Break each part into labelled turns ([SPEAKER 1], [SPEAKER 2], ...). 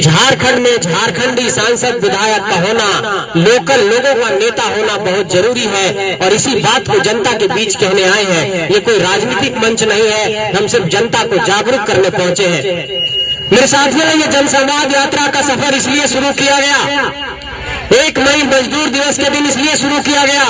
[SPEAKER 1] कि झारखंड में झारखंडी सांसद विधायक का होना, लोकल लोगों का नेता होना बहुत जरूरी है। और इसी बात को जनता के बीच कहने आए हैं। ये कोई राजनीतिक मंच नहीं है, हम सिर्फ जनता को जागरूक करने पहुंचे हैं। मेरे साथियों, ये जनसंवाद यात्रा का सफर इसलिए शुरू किया गया, 1 मई मजदूर दिवस के दिन इसलिए शुरू किया गया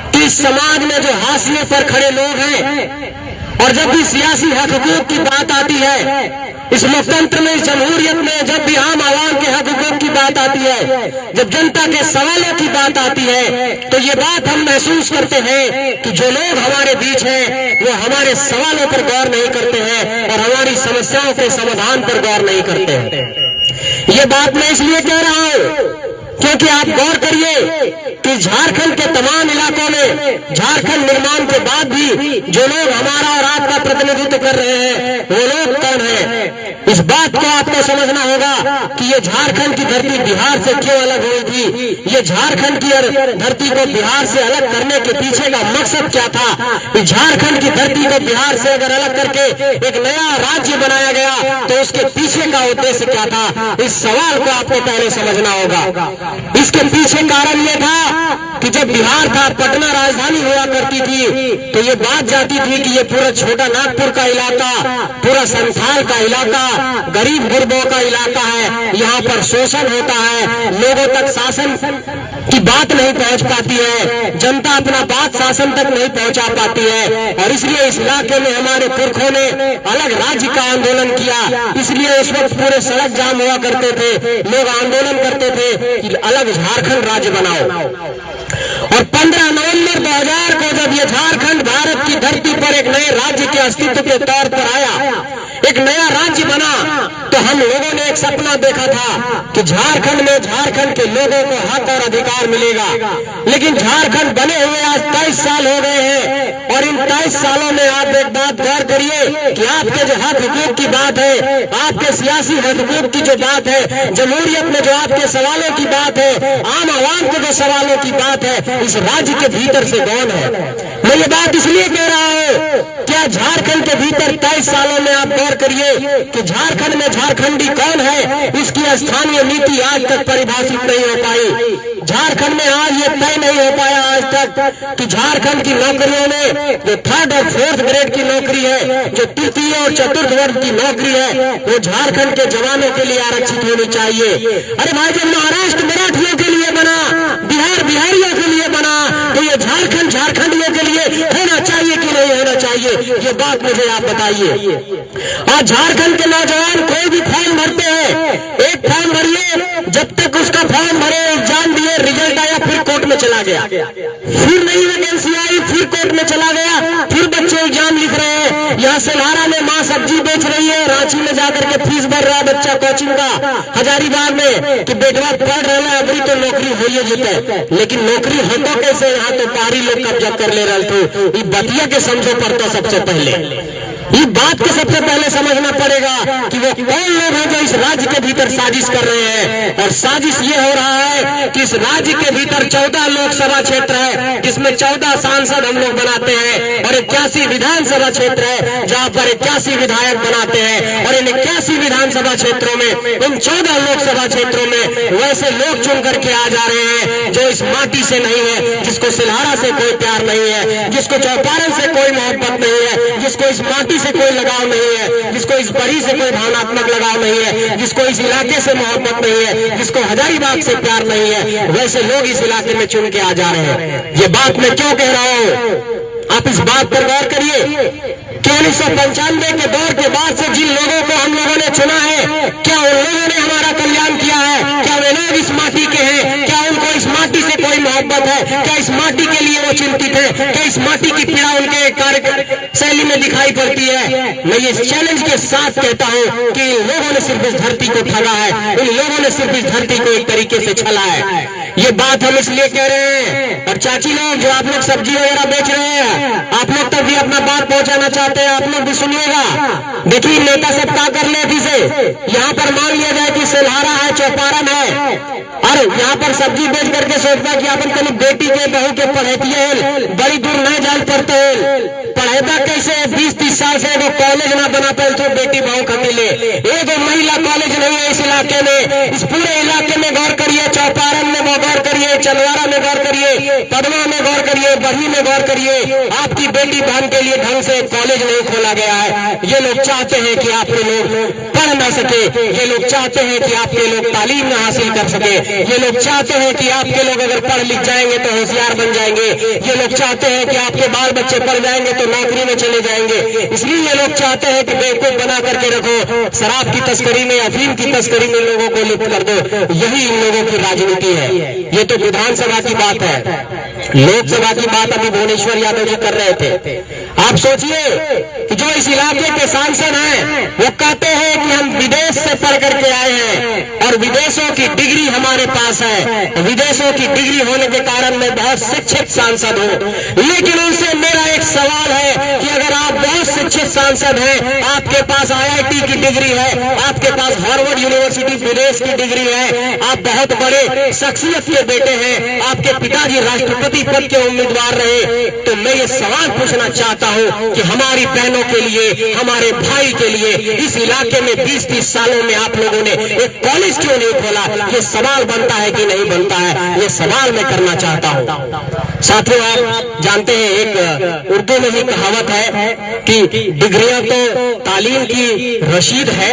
[SPEAKER 1] कि इस समाज में जो हाशिए पर खड़े लोग हैं, और जब भी सियासी हक हुकूक की बात आती है, इस लोकतंत्र में, इस जमहूरियत में, जब भी आम आवाम के हक हुकूक की बात आती है, जब जनता के सवालों की बात आती है, तो ये बात हम महसूस करते हैं कि जो लोग हमारे बीच हैं वो हमारे सवालों पर गौर नहीं करते हैं और हमारी समस्याओं के समाधान पर गौर नहीं करते हैं। ये बात मैं इसलिए कह रहा हूं क्योंकि आप गौर करिए कि झारखंड के तमाम इलाकों में झारखंड निर्माण के बाद भी जो लोग हमारा और आपका प्रतिनिधित्व कर रहे हैं वो लोग कौन हैं। इस बात को आपको समझना होगा कि ये झारखंड की धरती बिहार से क्यों अलग हुई थी, ये झारखंड की धरती को बिहार से अलग करने के पीछे का मकसद क्या था। झारखंड की धरती को बिहार से अगर अलग करके एक नया राज्य बनाया गया तो उसके पीछे का उद्देश्य क्या था, इस सवाल को आपको पहले समझना होगा। इसके पीछे कारण यह था कि जब बिहार था, पटना राजधानी हुआ करती थी, तो ये बात जाती थी कि ये पूरा छोटा नागपुर का इलाका, पूरा संथाल का इलाका, गरीब गुरबों का इलाका है, यहाँ पर शोषण होता है, लोगों तक शासन की बात नहीं पहुंच पाती है, जनता अपना बात शासन तक नहीं पहुंचा पाती है। और इसलिए इस इलाके में हमारे पुरखों ने अलग राज्य का आंदोलन किया। इसलिए उस वक्त पूरे सड़क जाम हुआ करते थे, लोग आंदोलन करते थे कि अलग झारखंड राज्य बनाओ। और 15 नवंबर 2000 को जब ये झारखंड भारत की धरती पर एक नए राज्य के अस्तित्व के तौर पर आया, एक नया राज्य बना, तो हम लोगों ने एक सपना देखा था कि झारखंड में झारखंड के लोगों को हक और अधिकार मिलेगा। लेकिन झारखंड बने हुए आज 23 साल हो गए हैं, और इन 23 सालों में आप एक बात गौर करिए कि आपके जो हक हुकूक की बात है, आपके सियासी हक हुकूक की जो बात है, जमहूरियत में जो आपके सवालों की बात है, आम आवाम के जो सवालों की बात है, इस राज्य के भीतर से कौन है। मैं ये बात इसलिए कह रहा हूँ, क्या झारखंड के भीतर 23 सालों में आप गौर करिए कि झारखंड में झारखंडी कौन है, इसकी स्थानीय नीति आज तक परिभाषित नहीं हो पाई। झारखंड में आज ये तय नहीं हो पाया आज तक कि झारखंड की नौकरियों में जो 3rd और 4th ग्रेड की नौकरी है, जो तृतीय और चतुर्थ वर्ग की नौकरी है, वो झारखंड के जवानों के लिए आरक्षित होनी चाहिए। अरे भाई, जब महाराष्ट्र मराठियों के लिए बना, बिहार बिहारियों के लिए बना, तो ये झारखंड झारखंडियों के लिए होना चाहिए कि नहीं होना चाहिए, ये बात मुझे आप बताइए। आज झारखंड के नौजवान कोई भी फॉर्म भरते हैं, एक फॉर्म भरिए, जब तक उसका फॉर्म भरे, एग्जाम दिए, रिजल्ट आया, फिर कोर्ट में चला गया, फिर नई वैकेंसी आई, फिर कोर्ट में चला गया, फिर बच्चे एग्जाम लिख रहे हैं। यहाँ सिलहारा में माँ सब्जी बेच रही है, रांची में जाकर के फीस भर रहा है बच्चा कोचिंग का, हजारीबाग में कि बेटवा पढ़ रहा है, अभी तो नौकरी हो ही जीते, लेकिन नौकरी होता कैसे, यहाँ तो बाहरी लोग कब्जा कर ले रहे थे। ये बतिया के समझो पड़ता सबसे पहले, ये बात को सबसे पहले समझना पड़ेगा कि वो कौन लोग हैं जो इस राज्य के भीतर साजिश कर रहे हैं। और साजिश ये हो रहा है कि इस राज्य के भीतर 14 लोकसभा क्षेत्र है, जिसमें 14 सांसद हम लोग बनाते हैं, और 81 विधानसभा क्षेत्र है जहाँ पर 81 विधायक बनाते हैं। और इन 81 विधानसभा क्षेत्रों में, इन 14 लोकसभा क्षेत्रों में वैसे लोग चुन करके आ जा रहे हैं जो इस माटी से नहीं है, जिसको सिलहारा से कोई प्यार नहीं है, जिसको चौपारण से कोई मोहब्बत नहीं है, जिसको इस माटी से कोई लगाव नहीं है, जिसको इस बड़ी से कोई भावनात्मक लगाव नहीं है, जिसको इस इलाके से मोहब्बत नहीं है, जिसको हजारीबाग से प्यार नहीं है, वैसे लोग इस इलाके में चुन के आ जा रहे हैं। ये बात मैं क्यों कह रहा हूँ, आप इस बात पर गौर करिए कि 1995 के दौर के बाद से जिन लोगों को हम लोगों ने चुना है, क्या उन लोगों ने हमारा कल्याण किया है? क्या वे लोग इस माटी के हैं? क्या उनको इस माटी से कोई मोहब्बत है? क्या इस माटी के लिए वो चिंतित है? क्या इस माटी की पीड़ा उनके कार्य शैली में दिखाई पड़ती है? मैं ये चैलेंज के साथ कहता हूँ कि इन लोगों ने सिर्फ इस धरती को ठगा है, इन लोगों ने सिर्फ इस धरती को एक तरीके से छला है। ये बात हम इसलिए कह रहे हैं। और चाची लोग जो आप लोग सब्जी वगैरह बेच रहे हैं, आप लोग तक भी अपना बात पहुंचाना चाहते हैं, आप लोग भी सुनिएगा। देखिए, नेता सब क्या कर ले से यहाँ पर मान लिया जाए कि सिलहारा है, चौपारण है, और और यहाँ पर सब्जी बेच करके सोचता कि अपन अपनी बेटी के बहू के पढ़ेती बड़ी दूर न जाए पड़ते पढ़ेता कैसे 20-30 साल से एगो कॉलेज ना बना पाए तो बेटी बहू का मिले एगो महिला कॉलेज नहीं है इस इलाके में। इस पूरे इलाके में गौर करिए, चौपारण में गौर करिए, चंदवारा में गौर करिए, पदमा में गौर करिए, बढ़ी में गौर करिए, आपकी बेटी बहन के लिए ढंग से कॉलेज नहीं खोला गया है। ये लोग चाहते हैं कि आपके लोग पढ़ ना सके, ये लोग चाहते हैं कि आपके लोग तालीम न हासिल कर सके, ये लोग चाहते हैं कि आपके लोग अगर पढ़ लिख जाएंगे तो होशियार बन जाएंगे, ये लोग चाहते हैं कि आपके बाल बच्चे पढ़ जाएंगे तो नौकरी में चले जाएंगे। इसलिए ये लोग चाहते हैं कि बेवकूफ बना करके रखो, शराब की तस्करी में, अफीम की तस्करी में लोगों को लिप्त कर दो। यही इन लोगों की राजनीति है। ये तो विधानसभा की बात है, लोकसभा की बात अभी भुवनेश्वर यादव जी कर रहे थे। आप सोचिए कि जो इस इलाके के सांसद हैं वो कहते हैं कि हम विदेश से पढ़ करके आए हैं और विदेशों की डिग्री हमारे पास है, विदेशों की डिग्री होने के कारण मैं बहुत शिक्षित सांसद हूं। लेकिन उनसे मेरा एक सवाल है कि अगर आप बहुत शिक्षित सांसद हैं, आपके पास IIT की डिग्री है, आपके पास हार्वर्ड यूनिवर्सिटी विदेश की डिग्री है, आप बहुत बड़े शख्सियत के बेटे हैं, आपके पिताजी राष्ट्रपति पद के उम्मीदवार रहे, तो मैं ये सवाल पूछना चाहता हूं कि हमारी बहनों के लिए, हमारे भाई के लिए इस इलाके में 20-30 सालों में आप लोगों ने एक कॉलेज क्यों नहीं खोला? ये सवाल बनता है कि नहीं बनता है? ये सवाल मैं करना चाहता हूं। साथियों, आप जानते हैं एक उर्दू में ही कहावत है कि डिग्रियां तो तालीम की रशीद है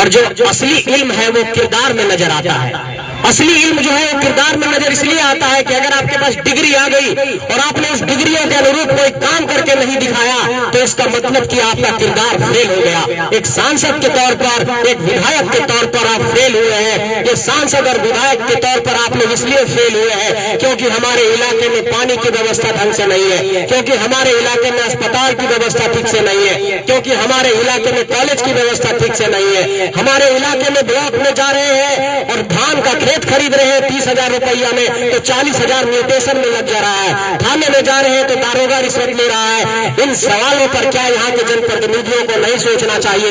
[SPEAKER 1] और जो असली इल्म है वो किरदार में नजर आता है। असली इल्म जो है वो किरदार में नजर इसलिए आता है कि अगर आपके पास डिग्री आ गई और आपने उस डिग्रियों के अनुरूप कोई काम करके नहीं दिखाया तो इसका मतलब कि आपका किरदार फेल हो गया। एक सांसद के तौर पर, एक विधायक के तौर पर आप फेल हुए हैं। ये सांसद और विधायक के तौर पर आप लोग इसलिए फेल हुए हैं क्योंकि हमारे इलाके में पानी की व्यवस्था ढंग से नहीं है, क्योंकि हमारे इलाके में अस्पताल की व्यवस्था ठीक से नहीं है, क्योंकि हमारे इलाके में कॉलेज की व्यवस्था ठीक से नहीं है। हमारे इलाके में ब्लॉक में जा रहे हैं और धान का खेत खरीद रहे हैं 30,000 रुपया में तो 40,000 म्यूटेशन में लग जा रहा है। थाने में जा रहे हैं तो दारोगा रिश्वत ले रहा है। इन सवालों पर क्या यहाँ के जनप्रतिनिधियों को नहीं सोचना चाहिए?